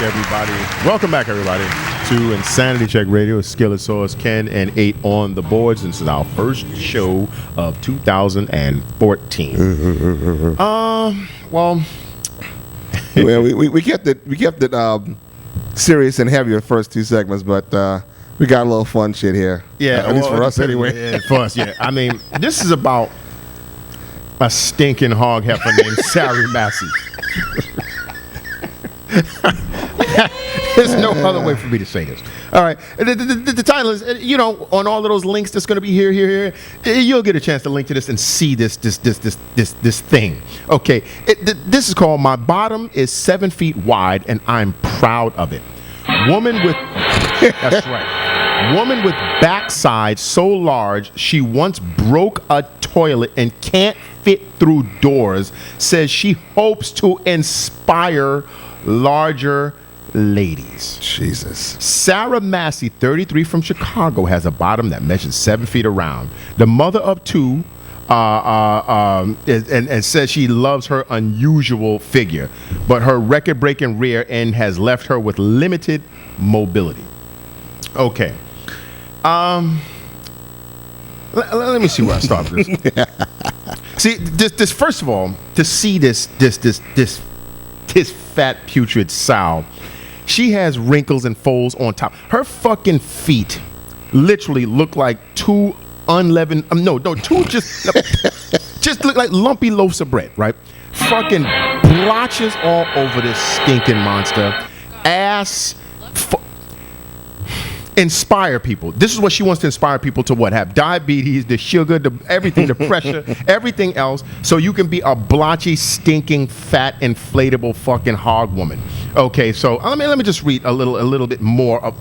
everybody. Welcome back, everybody, to Insanity Check Radio. Skillet Sauce, Ken, and 8 on the boards. This is our first show of 2014. Well, we kept it serious and heavy in the first two segments, but we got a little fun shit here. Yeah, at least for us anyway. Yeah, for us, yeah. I mean, this is about a stinking hog heifer named Sari Massey. There's no other way for me to say this. All right, the title is, on all of those links that's going to be here, you'll get a chance to link to this and see this thing. Okay, this is called "My Bottom is 7 Feet Wide and I'm Proud of It." Woman with that's right. Woman with backside so large she once broke a toilet and can't fit through doors says she hopes to inspire larger ladies. Jesus. Sarah Massey, 33, from Chicago, has a bottom that measures 7 feet around. The mother of two, and says she loves her unusual figure, but her record-breaking rear end has left her with limited mobility. Okay. Let me see where I start with this. See, this first of all, to see this fat putrid sow, she has wrinkles and folds on top. Her fucking feet literally look like two unleavened, two just look like lumpy loaves of bread, right? Fucking blotches all over this stinking monster. Ass. Inspire people. This is what she wants to inspire people to: what? Have diabetes, the sugar, everything, the pressure, everything else, so you can be a blotchy, stinking, fat, inflatable fucking hog woman. Okay, so let me just read a little bit more of.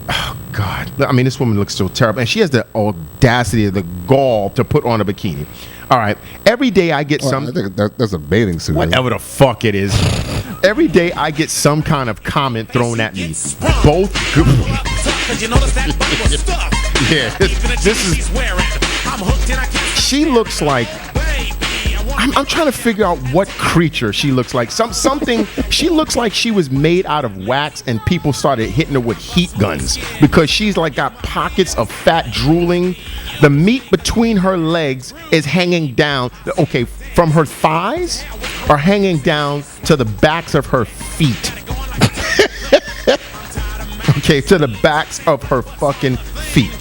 Oh God! I mean, this woman looks so terrible, and she has the audacity, the gall to put on a bikini. All right, every day I get some. I think that's a bathing suit. Whatever the fuck it is. Every day I get some kind of comment thrown at me. Both good. Yeah, this is. She looks like. I'm trying to figure out what creature she looks like. Something. She looks like she was made out of wax, and people started hitting her with heat guns because she's like got pockets of fat drooling. The meat between her legs is hanging down. Okay, from her thighs are hanging down to the backs of her feet. Okay, to the backs of her fucking feet.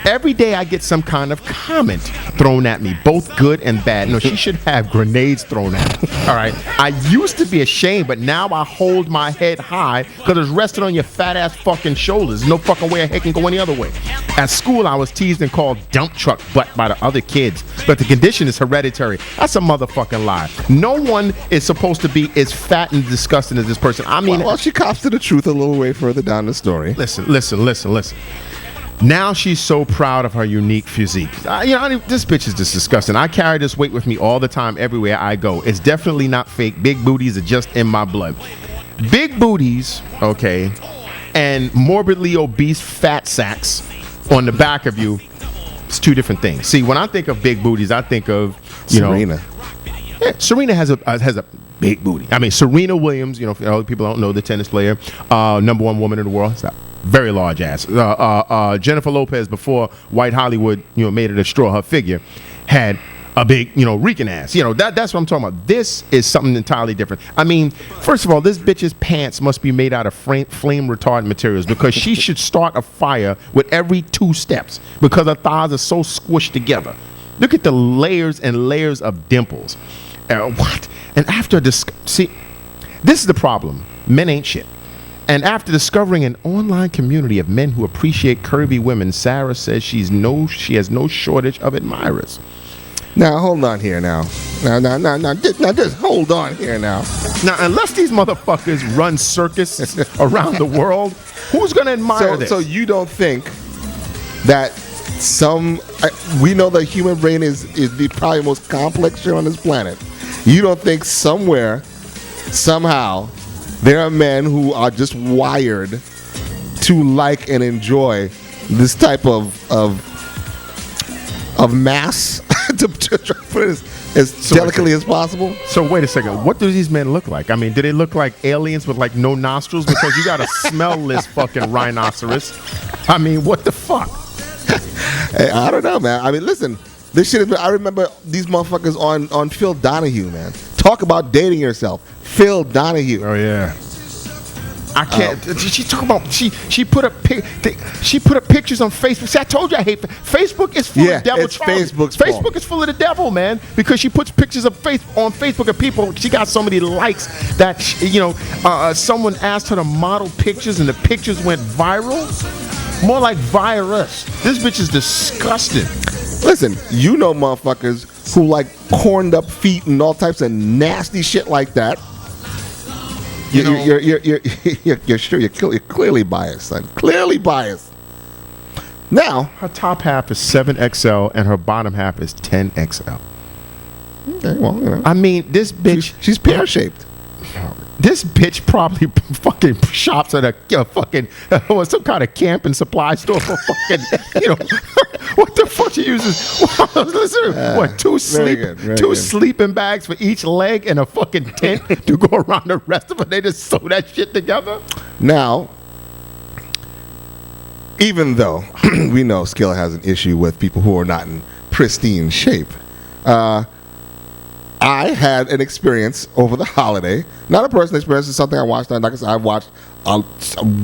Every day I get some kind of comment thrown at me, both good and bad. No, she should have grenades thrown at her. All right. I used to be ashamed, but now I hold my head high because it's resting on your fat ass fucking shoulders. No fucking way a heck can go any other way. At school, I was teased and called dump truck butt by the other kids, but the condition is hereditary. That's a motherfucking lie. No one is supposed to be as fat and disgusting as this person. I mean, well, she cops to the truth a little way further down the story. Listen. Now she's so proud of her unique physique. This bitch is just disgusting. I carry this weight with me all the time, everywhere I go. It's definitely not fake. Big booties are just in my blood. Big booties, okay, and morbidly obese fat sacks on the back of you, it's two different things. See, when I think of big booties, I think of, Serena. Serena has a big booty. I mean, Serena Williams, for all the people who don't know, the tennis player, #1 woman in the world. Very large ass. Jennifer Lopez, before white Hollywood, made it a straw her figure, had a big, reeking ass. That's what I'm talking about. This is something entirely different. I mean, first of all, this bitch's pants must be made out of flame retardant materials because she should start a fire with every 2 steps because her thighs are so squished together. Look at the layers and layers of dimples. What? And after see, this is the problem. Men ain't shit. And after discovering an online community of men who appreciate curvy women, Sarah says she has no shortage of admirers. Now hold on here now. Now just hold on here now. Now, unless these motherfuckers run circus around the world, who's gonna admire this? So you don't think that we know the human brain is the probably most complex shit on this planet. You don't think somewhere, somehow, there are men who are just wired to like and enjoy this type of mass to put it as delicately as possible. So wait a second. What do these men look like? I mean, do they look like aliens with like no nostrils? Because you got to smell this fucking rhinoceros. I mean, what the fuck? Hey, I don't know, man. I mean, listen, this shit has been, I remember these motherfuckers on Phil Donahue, man. Talk about dating yourself. Phil Donahue. Oh yeah. I can't. She talk about she put up pictures on Facebook. See, I told you I hate Facebook. Is full of devil. It's Facebook's Facebook fault. is full of the devil, man. Because she puts pictures of on Facebook of people. She got so many likes that someone asked her to model pictures and the pictures went viral. More like virus. This bitch is disgusting. Listen, you know motherfuckers who like corned up feet and all types of nasty shit like that. You're sure you're clearly biased, son. Clearly biased. Now, her top half is 7XL and her bottom half is 10XL. Okay, well, I mean, this bitch. She's pear-shaped. This bitch probably fucking shops at a fucking some kind of camping supply store for fucking what the fuck she uses? What two sleeping bags for each leg and a fucking tent to go around the rest of it? They just sew that shit together. Now, even though we know Skill has an issue with people who are not in pristine shape, I had an experience over the holiday. Not a personal experience. It's something I watched on. Like I said, I've watched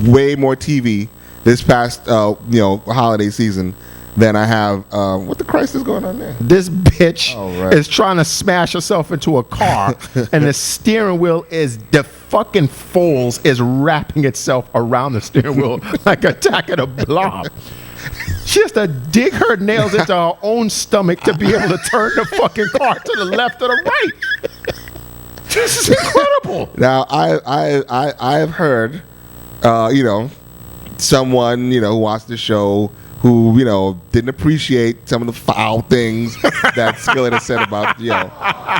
way more TV this past holiday season than I have. What the Christ is going on there? This bitch is trying to smash herself into a car, and the steering wheel the fucking folds is wrapping itself around the steering wheel like attacking a blob. She has to dig her nails into her own stomach to be able to turn the fucking car to the left or the right. This is incredible. Now, I have heard, someone, who watched the show who, didn't appreciate some of the foul things that Skillet has said about,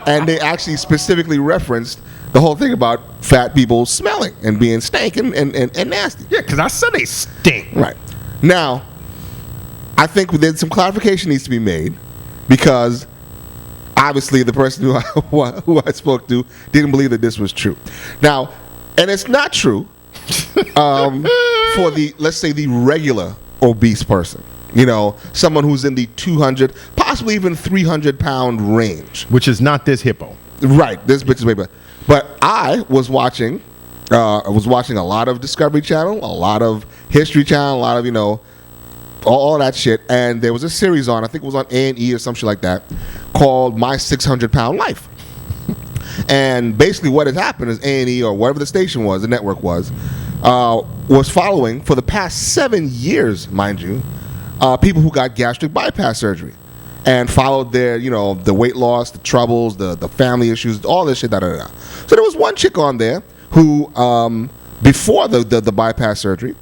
and they actually specifically referenced the whole thing about fat people smelling and being stank and nasty. Yeah, because I said they stink. Right. Now, I think then some clarification needs to be made because obviously the person who I spoke to didn't believe that this was true. Now, and it's not true for let's say the regular obese person, someone who's in the 200, possibly even 300-pound range. Which is not this hippo. Right. This bitch is way better. But I was watching a lot of Discovery Channel, a lot of History Channel, a lot of, all that shit, and there was a series on, I think it was on A&E or some shit like that, called My 600-Pound Life. And basically what had happened is A&E, or whatever the station was, the network was following, for the past 7 years, mind you, people who got gastric bypass surgery and followed their, the weight loss, the troubles, the family issues, all this shit, da-da-da. So there was one chick on there who, before the bypass surgery,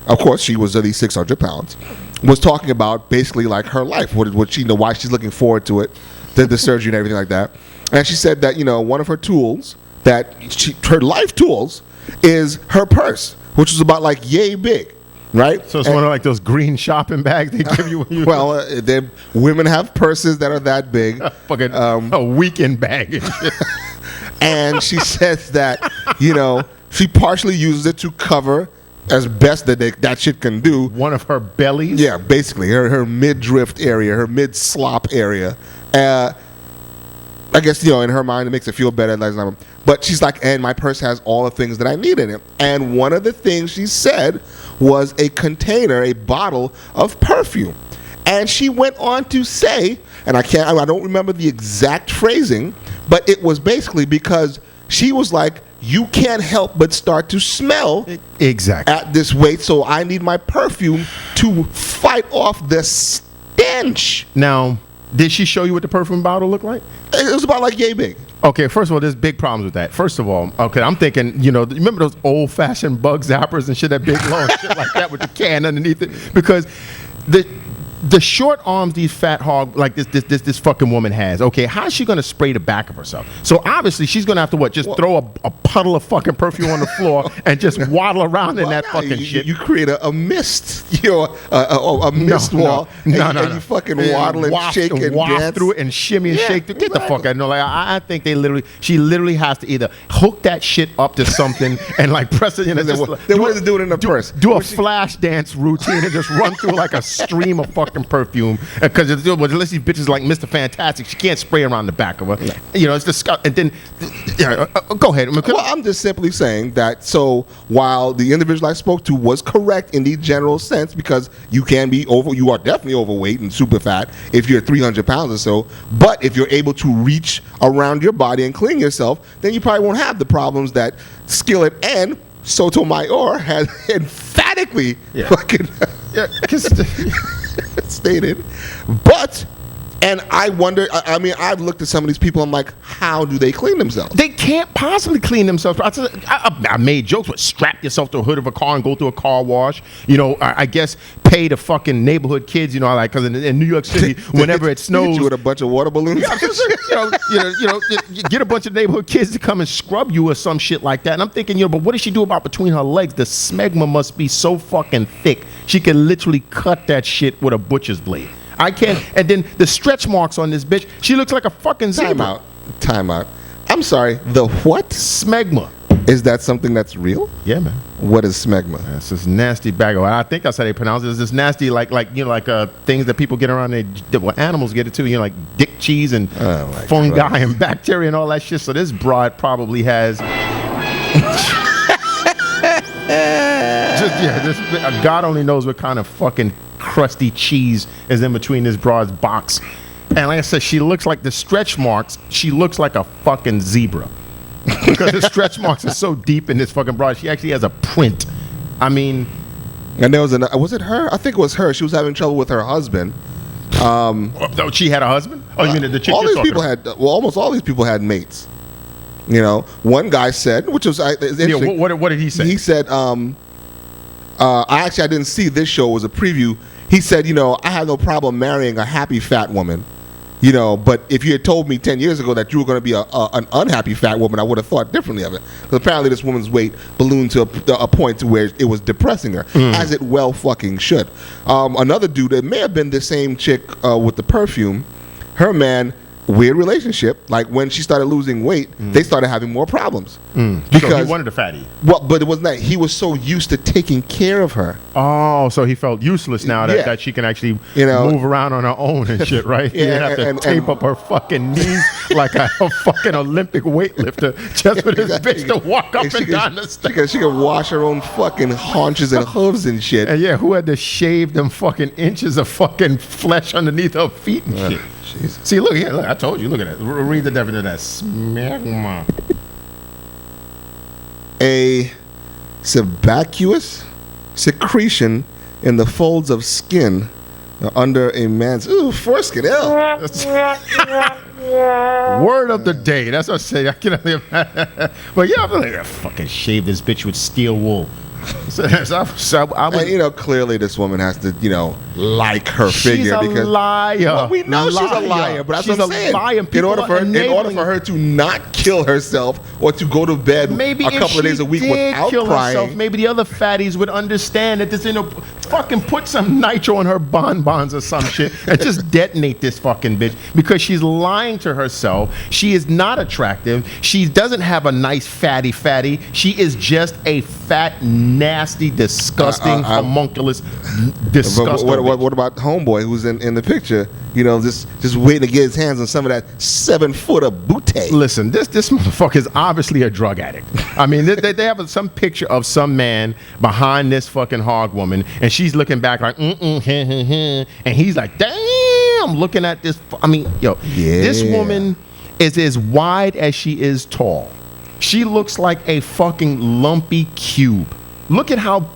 of course, she was at least 600 pounds, was talking about basically like her life, what she, why she's looking forward to it, the surgery and everything like that. And she said that, one of her tools, her life tools, is her purse, which was about like yay big, right? So it's one of like those green shopping bags they give you when you... Well, women have purses that are that big. Fucking a weekend bag. And she says that, she partially uses it to cover as best that shit can do. One of her bellies? Yeah, basically. Her mid-drift area, her mid-slop area. I guess, in her mind, it makes her feel better. But she's like, and my purse has all the things that I need in it. And one of the things she said was a container, a bottle of perfume. And she went on to say, and I don't remember the exact phrasing, but it was basically because she was like, you can't help but start to smell at this weight, so I need my perfume to fight off the stench. Now, did she show you what the perfume bottle looked like? It was about like yay big. Okay, first of all, there's big problems with that. First of all, okay, I'm thinking, remember those old-fashioned bug zappers and shit, that big long shit like that with the can underneath it? Because the short arms these fat hog like this fucking woman has. Okay, how's she gonna spray the back of herself? So obviously she's gonna have to just throw a puddle of fucking perfume on the floor and just waddle around in that fucking shit. You create a mist, a mist wall. No. You fucking waddle and shake and dance through it and shimmy and shake. Get the fuck out! No, like I think she literally has to either hook that shit up to something and like press it in. Then what is it doing in the purse? Do a flash dance routine and just run through like a stream of fucking perfume, because unless these bitches like Mr. Fantastic, she can't spray around the back of her. It's disgusting. And then go ahead. Well, I'm just simply saying that. So while the individual I spoke to was correct in the general sense, because you are definitely overweight and super fat if you're 300 pounds or so. But if you're able to reach around your body and clean yourself, then you probably won't have the problems that Skillet and Sotomayor has emphatically fucking stated. But, and I wonder, I mean, I've looked at some of these people, I'm like, how do they clean themselves? They can't possibly clean themselves. I made jokes, but strap yourself to the hood of a car and go through a car wash. I guess pay the fucking neighborhood kids, because in New York City, whenever it snows. You with a bunch of water balloons? You get a bunch of neighborhood kids to come and scrub you or some shit like that. And I'm thinking, but what does she do about between her legs? The smegma must be so fucking thick. She can literally cut that shit with a butcher's blade. I can't. And then the stretch marks on this bitch. She looks like a fucking zebra. Time out. I'm sorry. The what? Smegma. Is that something that's real? Yeah, man. What is smegma? It's this nasty bag of. I think that's how they pronounce it. It's this nasty, like things that people get around. Animals get it too. Like dick cheese and fungi and bacteria and all that shit. So this broad probably has. God only knows what kind of fucking crusty cheese is in between this broad's box. And like I said, she looks like the stretch marks. She looks like a fucking zebra. Because the stretch marks are so deep in this fucking broad. She actually has a print. I mean. And there was was it her? I think it was her. She was having trouble with her husband. She had a husband? Oh, you mean the chick all you're these people about? almost all these people had mates. One guy said, which was interesting. What did he say? He said, I didn't see this show. It was a preview. He said, I have no problem marrying a happy fat woman. But if you had told me 10 years ago that you were going to be an unhappy fat woman, I would have thought differently of it. Because apparently this woman's weight ballooned to a point to where it was depressing her, as it well fucking should. Another dude, it may have been the same chick with the perfume, her man, weird relationship. Like when she started losing weight, they started having more problems. Because so he wanted a fatty. Well, but it wasn't that. He was so used to taking care of her. Oh, so he felt useless now that she can actually move around on her own and shit, right? You have to tape up her fucking knees like a fucking Olympic weightlifter just for this bitch to walk up and down the stairs. She could wash her own fucking haunches and hooves and shit. And who had to shave them fucking inches of fucking flesh underneath her feet and shit? Jesus. See, look here. Look, I told you. Look at that. Read the definition of that. Smegma. A sebaceous secretion in the folds of skin under a man's foreskin. Word of the day. That's what I say. I can't believe that. But I'm like, fucking shave this bitch with steel wool. Clearly this woman has to, like her figure. She's a liar. Well, we know she's a liar, but that's what I'm saying. Liar. In order for her to not kill herself or to go to bed a couple of days a week without crying. Herself, maybe the other fatties would understand that this fucking put some nitro in her bonbons or some shit and just detonate this fucking bitch because she's lying to herself. She is not attractive. She doesn't have a nice fatty. She is just a fat, nasty, disgusting, homunculus, disgusting. What about homeboy who's in the picture? Just waiting to get his hands on some of that 7-foot of bootay. Listen, this motherfucker is obviously a drug addict. I mean, they have some picture of some man behind this fucking hog woman, and she's looking back like, and he's like, damn, looking at this. This woman is as wide as she is tall. She looks like a fucking lumpy cube. Look at how.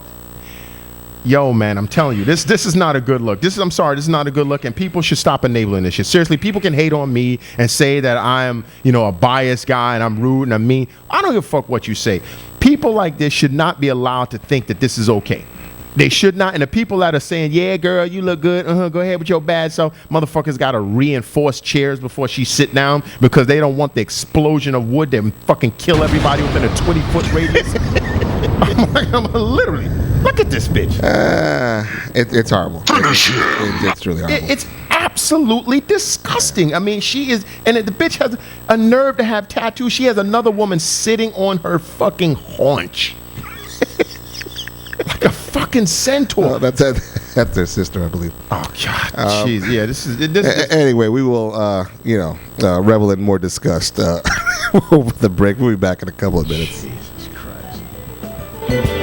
Yo, man, I'm telling you, this is not a good look. This is not a good look, and people should stop enabling this shit. Seriously, people can hate on me and say that I am, a biased guy and I'm rude and I'm mean. I don't give a fuck what you say. People like this should not be allowed to think that this is okay. They should not. And the people that are saying, yeah, girl, you look good. Go ahead with your bad self. Motherfuckers got to reinforce chairs before she sit down because they don't want the explosion of wood that fucking kill everybody within a 20-foot radius. I'm literally, look at this bitch. It's horrible. It's really horrible. It's absolutely disgusting. I mean, she is, and the bitch has a nerve to have tattoos. She has another woman sitting on her fucking haunch. Like a fucking centaur. That's their sister, I believe. Oh God, jeez, yeah. This is anyway. We will, revel in more disgust over the break. We'll be back in a couple of minutes. Jesus Christ.